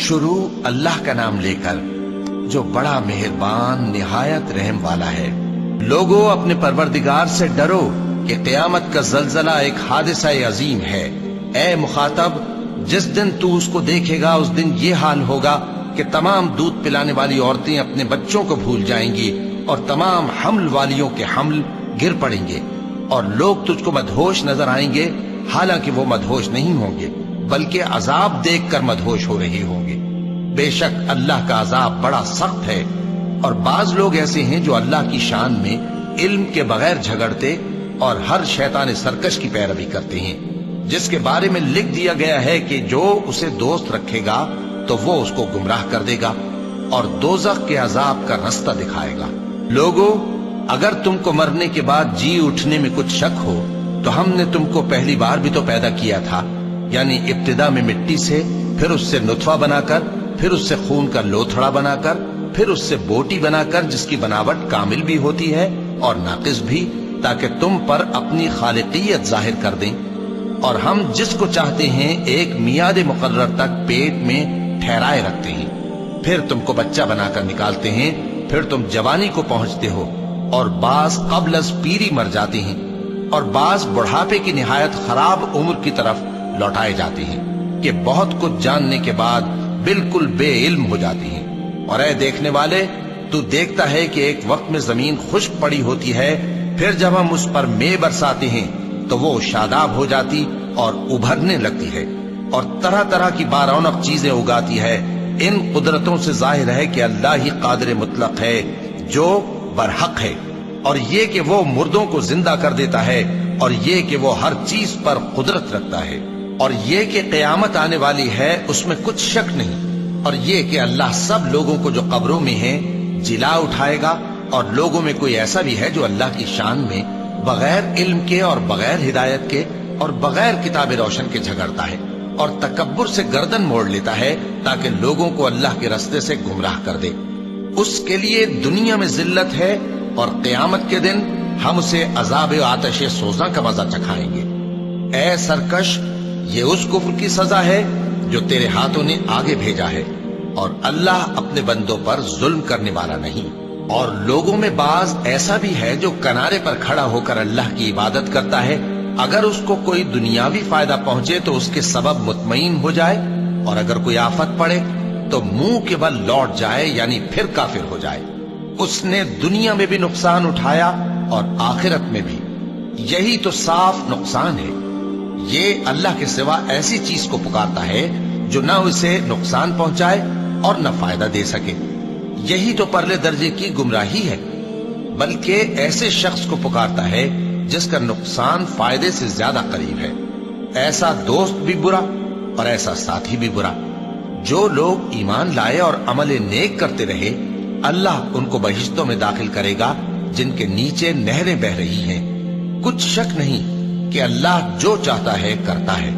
شروع اللہ کا نام لے کر جو بڑا مہربان نہایت رحم والا ہے۔ لوگوں اپنے پروردگار سے ڈرو کہ قیامت کا زلزلہ ایک حادثہ عظیم ہے۔ اے مخاطب، جس دن تو اس کو دیکھے گا اس دن یہ حال ہوگا کہ تمام دودھ پلانے والی عورتیں اپنے بچوں کو بھول جائیں گی اور تمام حمل والیوں کے حمل گر پڑیں گے، اور لوگ تجھ کو مدہوش نظر آئیں گے، حالانکہ وہ مدہوش نہیں ہوں گے بلکہ عذاب دیکھ کر مدہوش ہو رہے ہوں گے۔ بے شک اللہ کا عذاب بڑا سخت ہے۔ اور بعض لوگ ایسے ہیں جو اللہ کی شان میں علم کے بغیر جھگڑتے اور ہر شیطان سرکش کی پیروی کرتے ہیں، جس کے بارے میں لکھ دیا گیا ہے کہ جو اسے دوست رکھے گا تو وہ اس کو گمراہ کر دے گا اور دوزخ کے عذاب کا رستہ دکھائے گا۔ لوگوں، اگر تم کو مرنے کے بعد جی اٹھنے میں کچھ شک ہو تو ہم نے تم کو پہلی بار بھی تو پیدا کیا تھا، یعنی ابتدا میں مٹی سے، پھر اس سے نطفہ بنا کر، پھر اس سے خون کا لوتھڑا بنا کر، پھر اس سے بوٹی بنا کر جس کی بناوٹ کامل بھی ہوتی ہے اور ناقص بھی، تاکہ تم پر اپنی خالقیت ظاہر کر دیں۔ اور ہم جس کو چاہتے ہیں ایک میعاد مقرر تک پیٹ میں ٹھہرائے رکھتے ہیں، پھر تم کو بچہ بنا کر نکالتے ہیں، پھر تم جوانی کو پہنچتے ہو، اور بعض قبل از پیری مر جاتے ہیں، اور بعض بڑھاپے کی نہایت خراب عمر کی طرف لوٹائے جاتے ہیں کہ بہت کچھ جاننے کے بعد بالکل بے علم ہو جاتے ہیں۔ اور اے دیکھنے والے، تو دیکھتا ہے کہ ایک وقت میں زمین خشک پڑی ہوتی ہے، پھر جب ہم اس پر مے برساتے ہیں تو وہ شاداب ہو جاتی اور ابھرنے لگتی ہے اور طرح طرح کی بارونق چیزیں اگاتی ہے۔ ان قدرتوں سے ظاہر ہے کہ اللہ ہی قادر مطلق ہے جو برحق ہے، اور یہ کہ وہ مردوں کو زندہ کر دیتا ہے، اور یہ کہ وہ ہر چیز پر قدرت رکھتا ہے، اور یہ کہ قیامت آنے والی ہے اس میں کچھ شک نہیں، اور یہ کہ اللہ سب لوگوں کو جو قبروں میں ہیں جلا اٹھائے گا۔ اور لوگوں میں کوئی ایسا بھی ہے جو اللہ کی شان میں بغیر علم کے اور بغیر ہدایت کے اور بغیر کتاب روشن کے جھگڑتا ہے اور تکبر سے گردن موڑ لیتا ہے تاکہ لوگوں کو اللہ کے رستے سے گمراہ کر دے۔ اس کے لیے دنیا میں ذلت ہے، اور قیامت کے دن ہم اسے عذاب آتش سوزاں کا مزہ چکھائیں گے۔ اے سرکش، یہ اس کفر کی سزا ہے جو تیرے ہاتھوں نے آگے بھیجا ہے، اور اللہ اپنے بندوں پر ظلم کرنے والا نہیں۔ اور لوگوں میں بعض ایسا بھی ہے جو کنارے پر کھڑا ہو کر اللہ کی عبادت کرتا ہے، اگر اس کو کوئی دنیاوی فائدہ پہنچے تو اس کے سبب مطمئن ہو جائے، اور اگر کوئی آفت پڑے تو منہ کے بل لوٹ جائے، یعنی پھر کافر ہو جائے۔ اس نے دنیا میں بھی نقصان اٹھایا اور آخرت میں بھی، یہی تو صاف نقصان ہے۔ یہ اللہ کے سوا ایسی چیز کو پکارتا ہے جو نہ اسے نقصان پہنچائے اور نہ فائدہ دے سکے، یہی تو پرلے درجے کی گمراہی ہے۔ بلکہ ایسے شخص کو پکارتا ہے جس کا نقصان فائدے سے زیادہ قریب ہے۔ ایسا دوست بھی برا اور ایسا ساتھی بھی برا۔ جو لوگ ایمان لائے اور عمل نیک کرتے رہے، اللہ ان کو بہشتوں میں داخل کرے گا جن کے نیچے نہریں بہ رہی ہیں۔ کچھ شک نہیں کہ اللہ جو چاہتا ہے کرتا ہے۔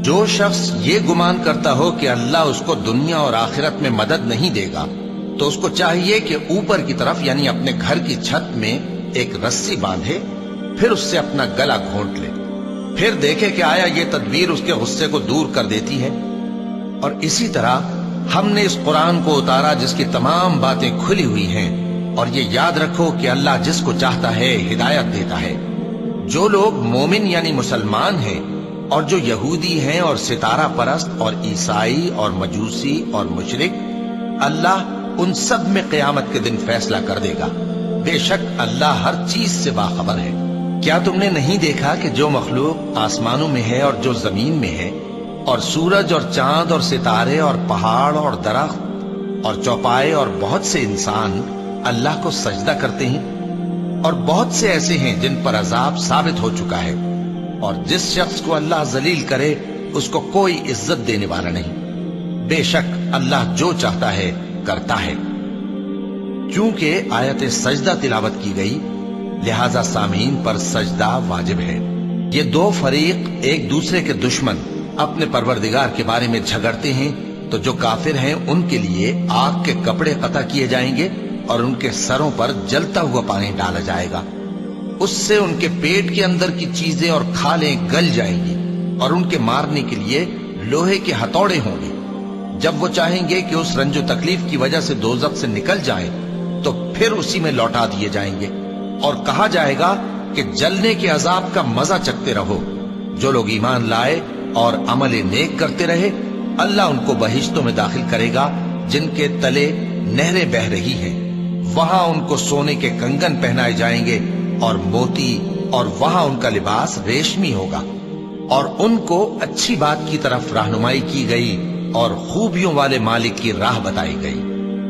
جو شخص یہ گمان کرتا ہو کہ اللہ اس کو دنیا اور آخرت میں مدد نہیں دے گا، تو اس کو چاہیے کہ اوپر کی طرف یعنی اپنے گھر کی چھت میں ایک رسی باندھے، پھر اس سے اپنا گلا گھونٹ لے، پھر دیکھے کہ آیا یہ تدبیر اس کے غصے کو دور کر دیتی ہے۔ اور اسی طرح ہم نے اس قرآن کو اتارا جس کی تمام باتیں کھلی ہوئی ہیں، اور یہ یاد رکھو کہ اللہ جس کو چاہتا ہے ہدایت دیتا ہے۔ جو لوگ مومن یعنی مسلمان ہیں اور جو یہودی ہیں اور ستارہ پرست اور عیسائی اور مجوسی اور مشرک، اللہ ان سب میں قیامت کے دن فیصلہ کر دے گا۔ بے شک اللہ ہر چیز سے باخبر ہے۔ کیا تم نے نہیں دیکھا کہ جو مخلوق آسمانوں میں ہے اور جو زمین میں ہے، اور سورج اور چاند اور ستارے اور پہاڑ اور درخت اور چوپائے اور بہت سے انسان اللہ کو سجدہ کرتے ہیں، اور بہت سے ایسے ہیں جن پر عذاب ثابت ہو چکا ہے، اور جس شخص کو اللہ ذلیل کرے اس کو کوئی عزت دینے والا نہیں۔ بے شک اللہ جو چاہتا ہے کرتا ہے۔ چونکہ آیت سجدہ تلاوت کی گئی لہذا سامعین پر سجدہ واجب ہے۔ یہ دو فریق ایک دوسرے کے دشمن اپنے پروردگار کے بارے میں جھگڑتے ہیں، تو جو کافر ہیں ان کے لیے آگ کے کپڑے قطع کیے جائیں گے اور ان کے سروں پر جلتا ہوا پانی ڈالا جائے گا، اس سے ان کے پیٹ کے اندر کی چیزیں اور کھالیں گل جائیں گی، اور ان کے مارنے کے لیے لوہے کے ہتھوڑے ہوں گے۔ جب وہ چاہیں گے کہ اس رنج و تکلیف کی وجہ سے دوزخ سے نکل جائیں تو پھر اسی میں لوٹا دیے جائیں گے اور کہا جائے گا کہ جلنے کے عذاب کا مزہ چکھتے رہو۔ جو لوگ ایمان لائے اور عمل نیک کرتے رہے اللہ ان کو بہشتوں میں داخل کرے گا جن کے تلے نہریں بہ رہی ہیں، وہاں ان کو سونے کے کنگن پہنائے جائیں گے اور موتی، اور وہاں ان کا لباس ریشمی ہوگا، اور ان کو اچھی بات کی طرف رہنمائی کی گئی اور خوبیوں والے مالک کی راہ بتائی گئی۔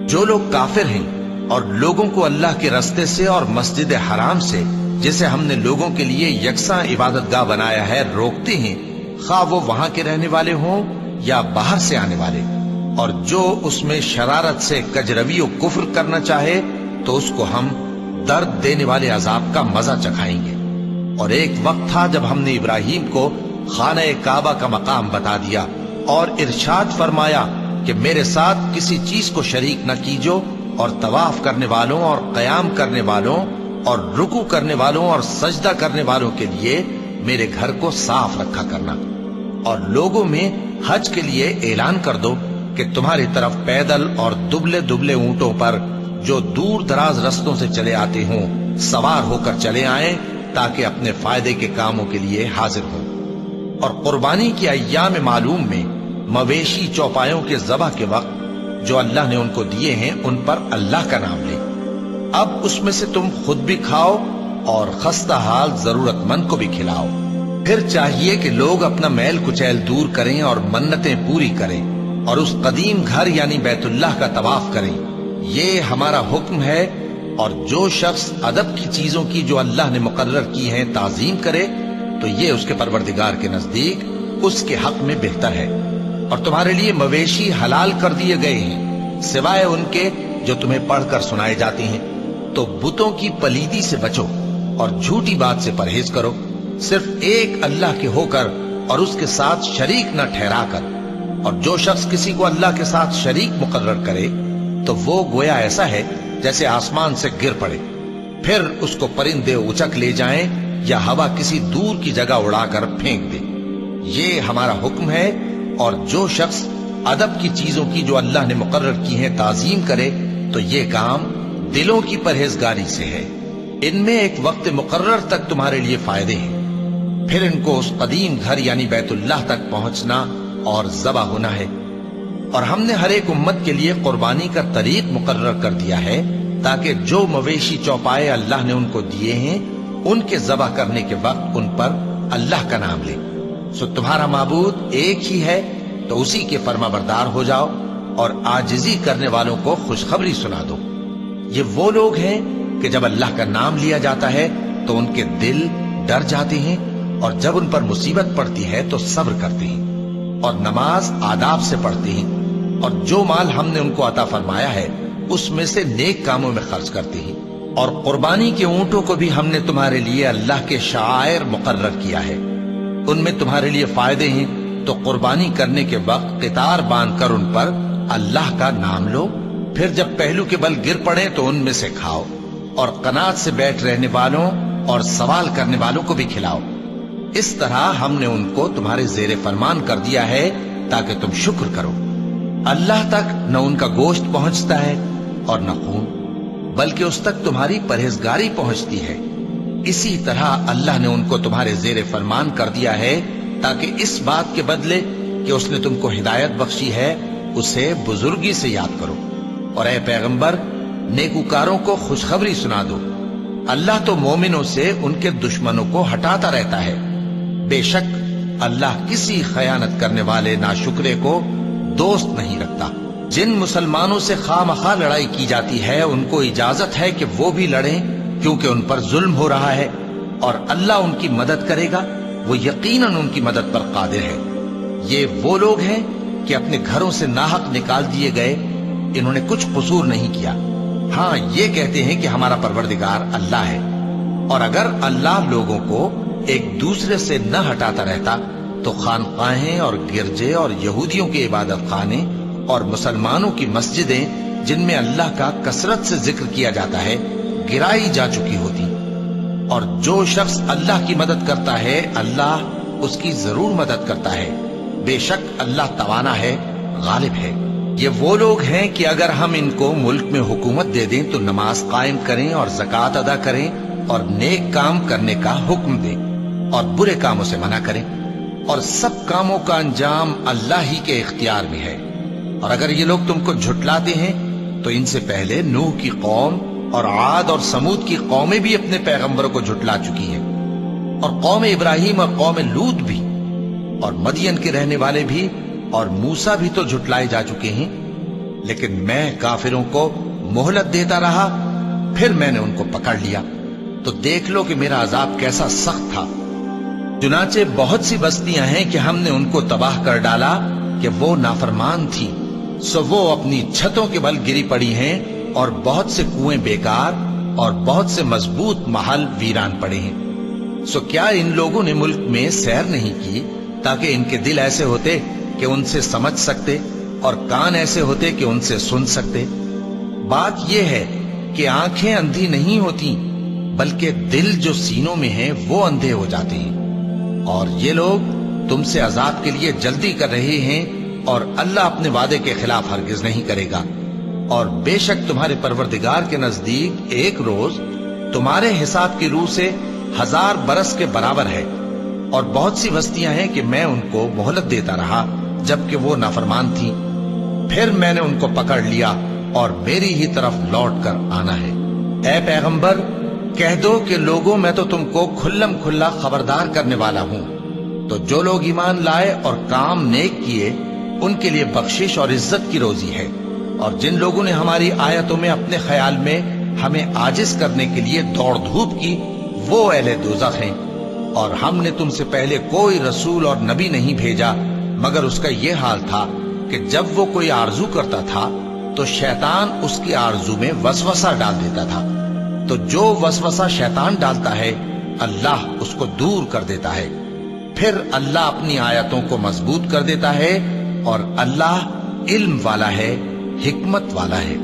جو لوگ کافر ہیں اور لوگوں کو اللہ کے رستے سے اور مسجد حرام سے جسے ہم نے لوگوں کے لیے یکساں عبادت گاہ بنایا ہے روکتے ہیں، خواہ وہ وہاں کے رہنے والے ہوں یا باہر سے آنے والے، اور جو اس میں شرارت سے کجروی و کفر کرنا چاہے تو اس کو ہم درد دینے والے عذاب کا مزہ چکھائیں گے۔ اور ایک وقت تھا جب ہم نے ابراہیم کو خانہ کعبہ کا مقام بتا دیا اور ارشاد فرمایا کہ میرے ساتھ کسی چیز کو شریک نہ کیجو، اور طواف کرنے والوں اور قیام کرنے والوں اور رکوع کرنے والوں اور سجدہ کرنے والوں کے لیے میرے گھر کو صاف رکھا کرنا، اور لوگوں میں حج کے لیے اعلان کر دو کہ تمہاری طرف پیدل اور دبلے دبلے اونٹوں پر جو دور دراز رستوں سے چلے آتے ہوں سوار ہو کر چلے آئیں تاکہ اپنے فائدے کے کاموں کے لیے حاضر ہوں۔ اور قربانی کی ایام معلوم میں مویشی چوپایوں کے ذبح کے وقت جو اللہ نے ان کو دیے ہیں ان پر اللہ کا نام لے۔ اب اس میں سے تم خود بھی کھاؤ اور خستہ حال ضرورت مند کو بھی کھلاؤ۔ پھر چاہیے کہ لوگ اپنا میل کچیل دور کریں اور منتیں پوری کریں اور اس قدیم گھر یعنی بیت اللہ کا طواف کریں، یہ ہمارا حکم ہے۔ اور جو شخص ادب کی چیزوں کی جو اللہ نے مقرر کی ہیں تعظیم کرے تو یہ اس کے پروردگار کے نزدیک اس کے حق میں بہتر ہے۔ اور تمہارے لیے مویشی حلال کر دیے گئے ہیں سوائے ان کے جو تمہیں پڑھ کر سنائے جاتے ہیں، تو بتوں کی پلیدی سے بچو اور جھوٹی بات سے پرہیز کرو، صرف ایک اللہ کے ہو کر اور اس کے ساتھ شریک نہ ٹھہرا کر۔ اور جو شخص کسی کو اللہ کے ساتھ شریک مقرر کرے تو وہ گویا ایسا ہے جیسے آسمان سے گر پڑے، پھر اس کو پرندے اچک لے جائیں یا ہوا کسی دور کی جگہ اڑا کر پھینک دے۔ یہ ہمارا حکم ہے۔ اور جو شخص ادب کی چیزوں کی جو اللہ نے مقرر کی ہیں تعظیم کرے تو یہ کام دلوں کی پرہیزگاری سے ہے۔ ان میں ایک وقت مقرر تک تمہارے لیے فائدے ہیں، پھر ان کو اس قدیم گھر یعنی بیت اللہ تک پہنچنا اور ذبح ہونا ہے۔ اور ہم نے ہر ایک امت کے لیے قربانی کا طریق مقرر کر دیا ہے تاکہ جو مویشی چوپائے اللہ نے ان کو دیے ہیں ان کے ذبح کرنے کے وقت ان پر اللہ کا نام لے۔ سو تمہارا معبود ایک ہی ہے تو اسی کے فرما بردار ہو جاؤ اور عاجزی کرنے والوں کو خوشخبری سنا دو۔ یہ وہ لوگ ہیں کہ جب اللہ کا نام لیا جاتا ہے تو ان کے دل ڈر جاتے ہیں، اور جب ان پر مصیبت پڑتی ہے تو صبر کرتے ہیں اور نماز آداب سے پڑھتے ہیں، اور جو مال ہم نے ان کو عطا فرمایا ہے اس میں سے نیک کاموں میں خرچ کرتے ہیں۔ اور قربانی کے اونٹوں کو بھی ہم نے تمہارے لیے اللہ کے شعائر مقرر کیا ہے، ان میں تمہارے لیے فائدے ہیں، تو قربانی کرنے کے وقت قطار باندھ کر ان پر اللہ کا نام لو، پھر جب پہلو کے بل گر پڑے تو ان میں سے کھاؤ، اور قناعت سے بیٹھ رہنے والوں اور سوال کرنے والوں کو بھی کھلاؤ۔ اس طرح ہم نے ان کو تمہارے زیر فرمان کر دیا ہے تاکہ تم شکر کرو۔ اللہ تک نہ ان کا گوشت پہنچتا ہے اور نہ خون، بلکہ اس تک تمہاری پرہیزگاری پہنچتی ہے۔ اسی طرح اللہ نے ان کو تمہارے زیر فرمان کر دیا ہے تاکہ اس بات کے بدلے کہ اس نے تم کو ہدایت بخشی ہے اسے بزرگی سے یاد کرو۔ اور اے پیغمبر نیکوکاروں کو خوشخبری سنا دو، اللہ تو مومنوں سے ان کے دشمنوں کو ہٹاتا رہتا ہے، بے شک اللہ کسی خیانت کرنے والے ناشکرے کو دوست نہیں رکھتا۔ جن مسلمانوں سے خواہ مخواہ لڑائی کی جاتی ہے ان کو اجازت ہے کہ وہ بھی لڑیں کیونکہ ان پر ظلم ہو رہا ہے، اور اللہ ان کی مدد کرے گا، وہ یقیناً ان کی مدد پر قادر ہے۔ یہ وہ لوگ ہیں کہ اپنے گھروں سے ناحق نکال دیے گئے، انہوں نے کچھ قصور نہیں کیا، ہاں یہ کہتے ہیں کہ ہمارا پروردگار اللہ ہے۔ اور اگر اللہ لوگوں کو ایک دوسرے سے نہ ہٹاتا رہتا تو خانقاہیں اور گرجے اور یہودیوں کے عبادت خانے اور مسلمانوں کی مسجدیں جن میں اللہ کا کثرت سے ذکر کیا جاتا ہے گرائی جا چکی ہوتی۔ اور جو شخص اللہ کی مدد کرتا ہے اللہ اس کی ضرور مدد کرتا ہے، بے شک اللہ توانا ہے، غالب ہے۔ یہ وہ لوگ ہیں کہ اگر ہم ان کو ملک میں حکومت دے دیں تو نماز قائم کریں اور زکوٰۃ ادا کریں اور نیک کام کرنے کا حکم دیں اور برے کاموں سے منع کریں، اور سب کاموں کا انجام اللہ ہی کے اختیار میں ہے۔ اور اگر یہ لوگ تم کو جھٹلاتے ہیں تو ان سے پہلے نوح کی قوم اور عاد اور سمود کی قومیں بھی اپنے پیغمبروں کو جھٹلا چکی ہیں، اور قوم ابراہیم اور قوم لوط بھی، اور مدین کے رہنے والے بھی، اور موسیٰ بھی تو جھٹلائے جا چکے ہیں۔ لیکن میں کافروں کو مہلت دیتا رہا، پھر میں نے ان کو پکڑ لیا، تو دیکھ لو کہ میرا عذاب کیسا سخت تھا۔ چنانچہ بہت سی بستیاں ہیں کہ ہم نے ان کو تباہ کر ڈالا کہ وہ نافرمان تھی، سو وہ اپنی چھتوں کے بل گری پڑی ہیں، اور بہت سے کنویں بیکار اور بہت سے مضبوط محل ویران پڑے ہیں۔ سو کیا ان لوگوں نے ملک میں سیر نہیں کی تاکہ ان کے دل ایسے ہوتے کہ ان سے سمجھ سکتے اور کان ایسے ہوتے کہ ان سے سن سکتے؟ بات یہ ہے کہ آنکھیں اندھی نہیں ہوتی، بلکہ دل جو سینوں میں ہیں وہ اندھے ہو جاتے ہیں۔ اور یہ لوگ تم سے عذاب کے لیے جلدی کر رہے ہیں، اور اللہ اپنے وعدے کے خلاف ہرگز نہیں کرے گا۔ اور بے شک تمہارے پروردگار کے نزدیک ایک روز تمہارے حساب کی روح سے 1000 برس کے برابر ہے۔ اور بہت سی بستیاں ہیں کہ میں ان کو مہلت دیتا رہا جبکہ وہ نافرمان تھیں، پھر میں نے ان کو پکڑ لیا اور میری ہی طرف لوٹ کر آنا ہے۔ اے پیغمبر کہہ دو کہ لوگوں میں تو تم کو کھلم کھلا خبردار کرنے والا ہوں، تو جو لوگ ایمان لائے اور کام نیک کیے ان کے لیے بخشش اور عزت کی روزی ہے، اور جن لوگوں نے ہماری آیتوں میں اپنے خیال میں ہمیں عاجز کرنے کے لیے دوڑ دھوپ کی وہ اہل دوزخ ہیں۔ اور ہم نے تم سے پہلے کوئی رسول اور نبی نہیں بھیجا مگر اس کا یہ حال تھا کہ جب وہ کوئی آرزو کرتا تھا تو شیطان اس کی آرزو میں وسوسہ ڈال دیتا تھا، تو جو وسوسہ شیطان ڈالتا ہے اللہ اس کو دور کر دیتا ہے، پھر اللہ اپنی آیتوں کو مضبوط کر دیتا ہے، اور اللہ علم والا ہے، حکمت والا ہے۔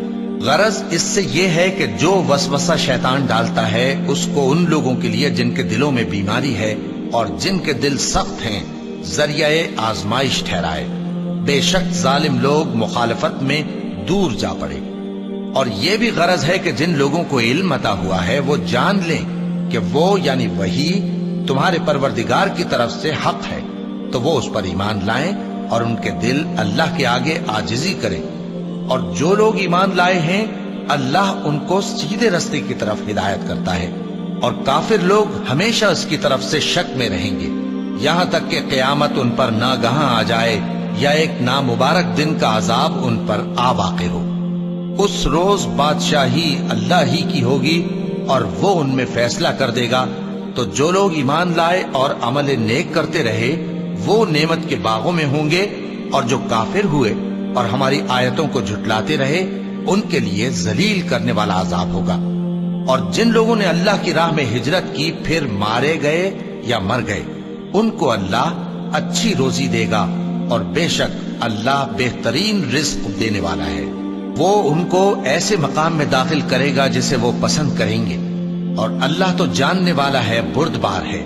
غرض اس سے یہ ہے کہ جو وسوسہ شیطان ڈالتا ہے اس کو ان لوگوں کے لیے جن کے دلوں میں بیماری ہے اور جن کے دل سخت ہیں ذریعہ آزمائش ٹھہرائے۔ بے شک ظالم لوگ مخالفت میں دور جا پڑے۔ اور یہ بھی غرض ہے کہ جن لوگوں کو علم عطا ہوا ہے وہ جان لیں کہ وہ یعنی وحی تمہارے پروردگار کی طرف سے حق ہے، تو وہ اس پر ایمان لائیں اور ان کے دل اللہ کے آگے عاجزی کریں۔ اور جو لوگ ایمان لائے ہیں اللہ ان کو سیدھے رستے کی طرف ہدایت کرتا ہے، اور کافر لوگ ہمیشہ اس کی طرف سے شک میں رہیں گے، یہاں تک کہ قیامت ان پر ناگہاں آ جائے یا ایک نامبارک دن کا عذاب ان پر آ واقع ہو۔ اس روز بادشاہی اللہ ہی کی ہوگی اور وہ ان میں فیصلہ کر دے گا، تو جو لوگ ایمان لائے اور عمل نیک کرتے رہے وہ نعمت کے باغوں میں ہوں گے، اور جو کافر ہوئے اور ہماری آیتوں کو جھٹلاتے رہے ان کے لیے ذلیل کرنے والا عذاب ہوگا۔ اور جن لوگوں نے اللہ کی راہ میں ہجرت کی پھر مارے گئے یا مر گئے ان کو اللہ اچھی روزی دے گا، اور بے شک اللہ بہترین رزق دینے والا ہے۔ وہ ان کو ایسے مقام میں داخل کرے گا جسے وہ پسند کریں گے، اور اللہ تو جاننے والا ہے، بردبار ہے۔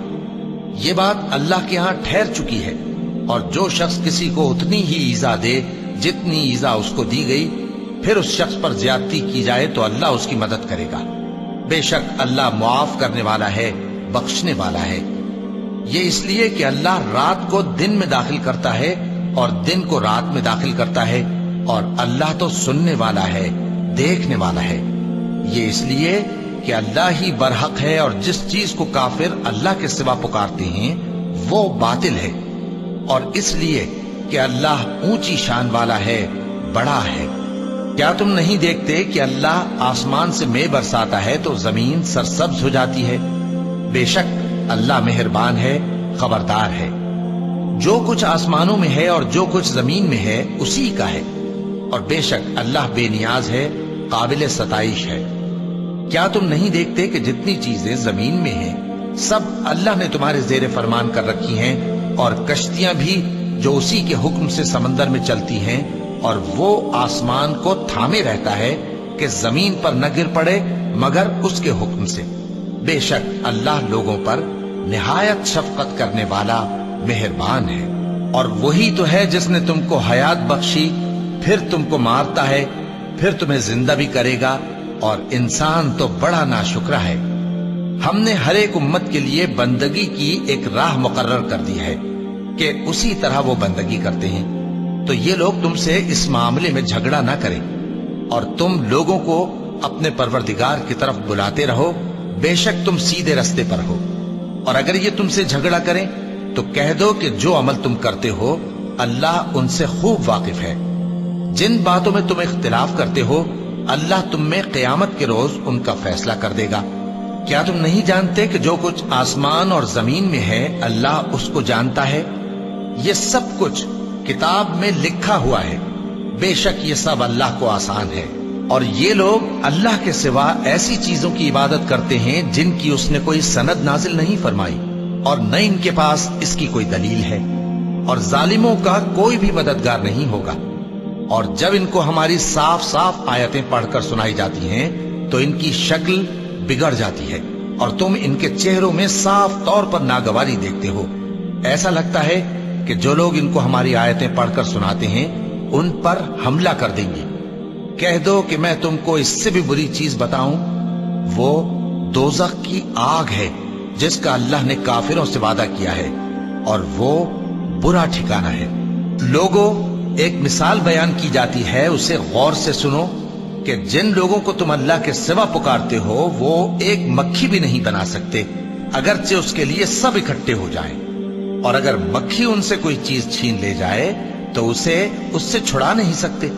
یہ بات اللہ کے ہاں ٹھہر چکی ہے، اور جو شخص کسی کو اتنی ہی ایذا دے جتنی ایذا اس کو دی گئی، پھر اس شخص پر زیادتی کی جائے تو اللہ اس کی مدد کرے گا۔ بے شک اللہ معاف کرنے والا ہے، بخشنے والا ہے۔ یہ اس لیے کہ اللہ رات کو دن میں داخل کرتا ہے اور دن کو رات میں داخل کرتا ہے، اور اللہ تو سننے والا ہے، دیکھنے والا ہے۔ یہ اس لیے کہ اللہ ہی برحق ہے، اور جس چیز کو کافر اللہ کے سوا پکارتے ہیں وہ باطل ہے، اور اس لیے کہ اللہ اونچی شان والا ہے، بڑا ہے۔ کیا تم نہیں دیکھتے کہ اللہ آسمان سے مے برساتا ہے تو زمین سرسبز ہو جاتی ہے؟ بے شک اللہ مہربان ہے، خبردار ہے۔ جو کچھ آسمانوں میں ہے اور جو کچھ زمین میں ہے اسی کا ہے، اور بے شک اللہ بے نیاز ہے، قابل ستائش ہے۔ کیا تم نہیں دیکھتے کہ جتنی چیزیں زمین میں ہیں سب اللہ نے تمہارے زیر فرمان کر رکھی ہیں، اور کشتیاں بھی جو اسی کے حکم سے سمندر میں چلتی ہیں، اور وہ آسمان کو تھامے رہتا ہے کہ زمین پر نہ گر پڑے مگر اس کے حکم سے۔ بے شک اللہ لوگوں پر نہایت شفقت کرنے والا، مہربان ہے۔ اور وہی تو ہے جس نے تم کو حیات بخشی پھر تم کو مارتا ہے، پھر تمہیں زندہ بھی کرے گا، اور انسان تو بڑا ناشکرا ہے۔ ہم نے ہر ایک امت کے لیے بندگی کی ایک راہ مقرر کر دی ہے کہ اسی طرح وہ بندگی کرتے ہیں، تو یہ لوگ تم سے اس معاملے میں جھگڑا نہ کریں، اور تم لوگوں کو اپنے پروردگار کی طرف بلاتے رہو، بے شک تم سیدھے رستے پر ہو۔ اور اگر یہ تم سے جھگڑا کریں تو کہہ دو کہ جو عمل تم کرتے ہو اللہ ان سے خوب واقف ہے۔ جن باتوں میں تم اختلاف کرتے ہو اللہ تم میں قیامت کے روز ان کا فیصلہ کر دے گا۔ کیا تم نہیں جانتے کہ جو کچھ آسمان اور زمین میں ہے اللہ اس کو جانتا ہے؟ یہ سب کچھ کتاب میں لکھا ہوا ہے، بے شک یہ سب اللہ کو آسان ہے۔ اور یہ لوگ اللہ کے سوا ایسی چیزوں کی عبادت کرتے ہیں جن کی اس نے کوئی سند نازل نہیں فرمائی، اور نہ ان کے پاس اس کی کوئی دلیل ہے، اور ظالموں کا کوئی بھی مددگار نہیں ہوگا۔ اور جب ان کو ہماری صاف صاف آیتیں پڑھ کر سنائی جاتی ہیں تو ان کی شکل بگڑ جاتی ہے، اور تم ان کے چہروں میں صاف طور پر ناگواری دیکھتے ہو۔ ایسا لگتا ہے کہ جو لوگ ان کو ہماری آیتیں پڑھ کر سناتے ہیں ان پر حملہ کر دیں گے۔ کہہ دو کہ میں تم کو اس سے بھی بری چیز بتاؤں، وہ دوزخ کی آگ ہے جس کا اللہ نے کافروں سے وعدہ کیا ہے، اور وہ برا ٹھکانہ ہے۔ لوگوں، ایک مثال بیان کی جاتی ہے، اسے غور سے سنو کہ جن لوگوں کو تم اللہ کے سوا پکارتے ہو وہ ایک مکھی بھی نہیں بنا سکتے، اگرچہ اس کے لیے سب اکٹھے ہو جائیں۔ اور اگر مکھی ان سے کوئی چیز چھین لے جائے تو اسے اس سے چھڑا نہیں سکتے۔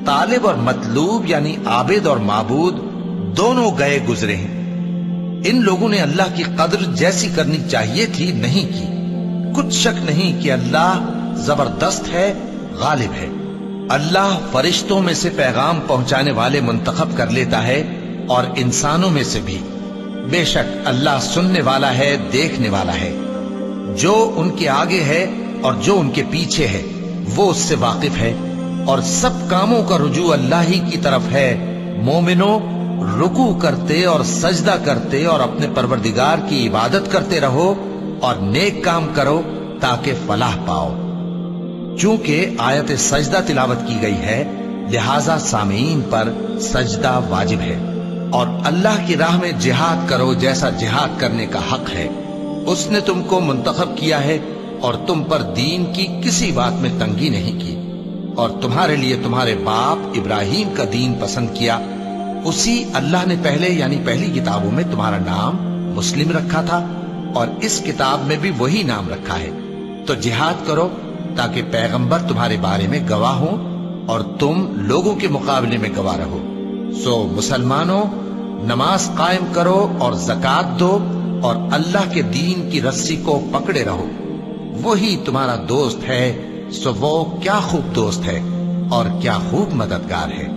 طالب اور مطلوب یعنی عابد اور معبود دونوں گئے گزرے ہیں۔ ان لوگوں نے اللہ کی قدر جیسی کرنی چاہیے تھی نہیں کی۔ کچھ شک نہیں کہ اللہ زبردست ہے، غالب ہے۔ اللہ فرشتوں میں سے پیغام پہنچانے والے منتخب کر لیتا ہے اور انسانوں میں سے بھی۔ بے شک اللہ سننے والا ہے، دیکھنے والا ہے۔ جو ان کے آگے ہے اور جو ان کے پیچھے ہے وہ اس سے واقف ہے، اور سب کاموں کا رجوع اللہ ہی کی طرف ہے۔ مومنوں، رکوع کرتے اور سجدہ کرتے اور اپنے پروردگار کی عبادت کرتے رہو اور نیک کام کرو تاکہ فلاح پاؤ۔ چونکہ آیت سجدہ تلاوت کی گئی ہے لہذا سامعین پر سجدہ واجب ہے، اور اللہ کی راہ میں جہاد کرو جیسا جہاد کرنے کا حق ہے۔ اس نے تم کو منتخب کیا ہے اور تم پر دین کی کسی بات میں تنگی نہیں کی، اور تمہارے لیے تمہارے باپ ابراہیم کا دین پسند کیا۔ اسی اللہ نے پہلے یعنی پہلی کتابوں میں تمہارا نام مسلم رکھا تھا، اور اس کتاب میں بھی وہی نام رکھا ہے۔ تو جہاد کرو تاکہ پیغمبر تمہارے بارے میں گواہ ہوں اور تم لوگوں کے مقابلے میں گواہ رہو۔ سو مسلمانوں، نماز قائم کرو اور زکوٰۃ دو اور اللہ کے دین کی رسی کو پکڑے رہو، وہی تمہارا دوست ہے۔ سو وہ کیا خوب دوست ہے اور کیا خوب مددگار ہے۔